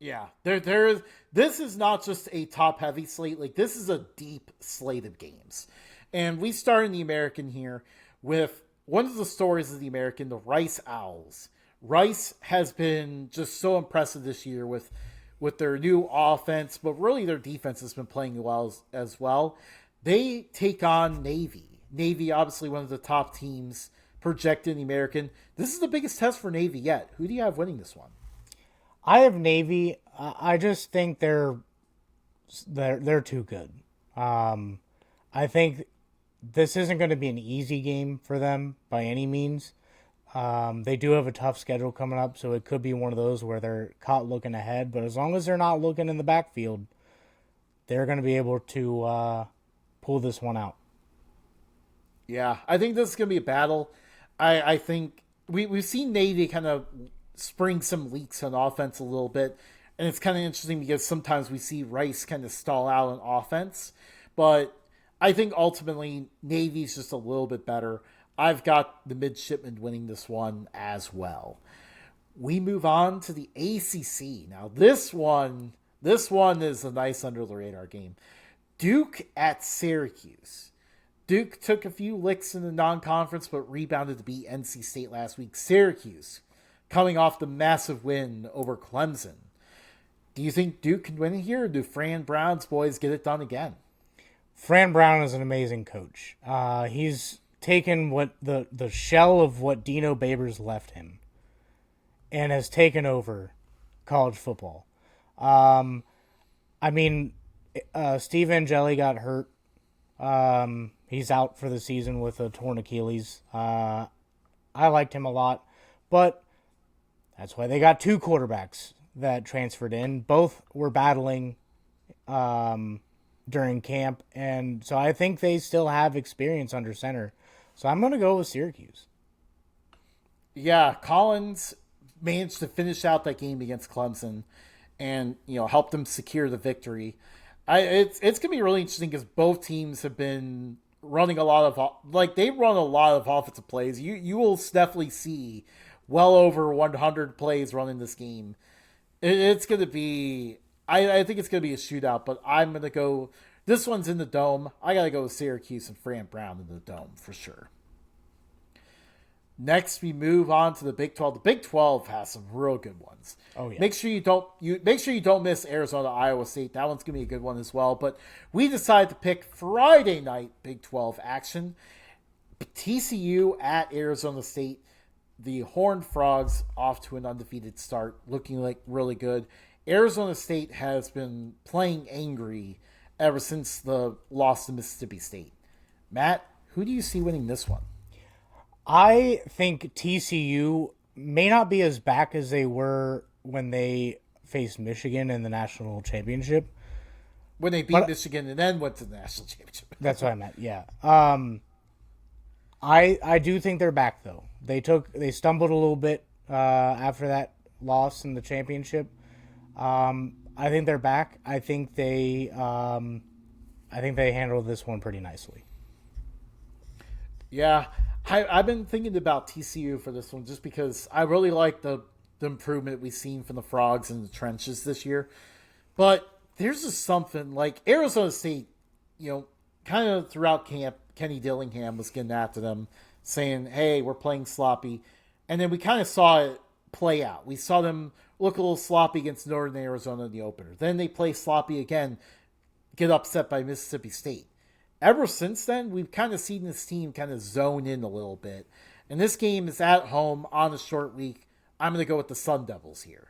Yeah, there. This is not just a top heavy slate. Like this is a deep slate of games, and we start in the American here with one of the stories of the American, the Rice Owls. Rice has been just so impressive this year with their new offense, but really their defense has been playing well as well. They take on Navy. Navy, obviously one of the top teams projected in the American. This is the biggest test for Navy yet. Who do you have winning this one? I have Navy. I just think they're too good. Um, I think this isn't going to be an easy game for them by any means. They do have a tough schedule coming up, so it could be one of those where they're caught looking ahead. But as long as they're not looking in the backfield, they're going to be able to pull this one out. Yeah, I think this is going to be a battle. I think we've seen Navy kind of spring some leaks on offense a little bit, and it's kind of interesting because sometimes we see Rice kind of stall out on offense, but I think ultimately Navy's just a little bit better. I've got the midshipmen winning this one as well. We move on to the ACC. Now this one is a nice under the radar game. Duke at Syracuse. Duke took a few licks in the non-conference, but rebounded to beat NC State last week. Syracuse, coming off the massive win over Clemson. Do you think Duke can win it here, or do Fran Brown's boys get it done again? Fran Brown is an amazing coach. He's taken what the shell of what Dino Babers left him and has taken over college football. Um, I mean, Steve Angeli got hurt. He's out for the season with a torn Achilles. I liked him a lot, but that's why they got two quarterbacks that transferred in. Both were battling during camp, and so I think they still have experience under center. So I'm going to go with Syracuse. Yeah, Collins managed to finish out that game against Clemson, and helped them secure the victory. It's gonna be really interesting because both teams have been running a lot of they run a lot of offensive plays. You will definitely see well over 100 plays running this game. It's gonna be I think it's gonna be a shootout, but I'm gonna go. This one's in the dome. I gotta go with Syracuse and Fran Brown in the dome for sure. Next, we move on to the Big 12. The Big 12 has some real good ones. Oh yeah. Make sure you don't miss Arizona Iowa State. That one's gonna be a good one as well. But we decided to pick Friday night Big 12 action. TCU at Arizona State. The Horned Frogs off to an undefeated start, looking like really good. Arizona State has been playing angry ever since the loss to Mississippi State. Matt, who do you see winning this one? I think TCU may not be as back as they were when they faced Michigan in the national championship. When they beat But Michigan and then went to the national championship. that's what I meant. Yeah. I do think they're back though. They stumbled a little bit after that loss in the championship. I think they're back. I think they handled this one pretty nicely. Yeah, I've been thinking about TCU for this one just because I really like the improvement we've seen from the Frogs in the trenches this year. But there's just something like Arizona State, kind of throughout camp, Kenny Dillingham was getting after them, saying, hey, we're playing sloppy. And then we kind of saw it play out. We saw them look a little sloppy against Northern Arizona in the opener. Then they play sloppy again, get upset by Mississippi State. Ever since then, we've kind of seen this team kind of zone in a little bit. And this game is at home on a short week. I'm going to go with the Sun Devils here.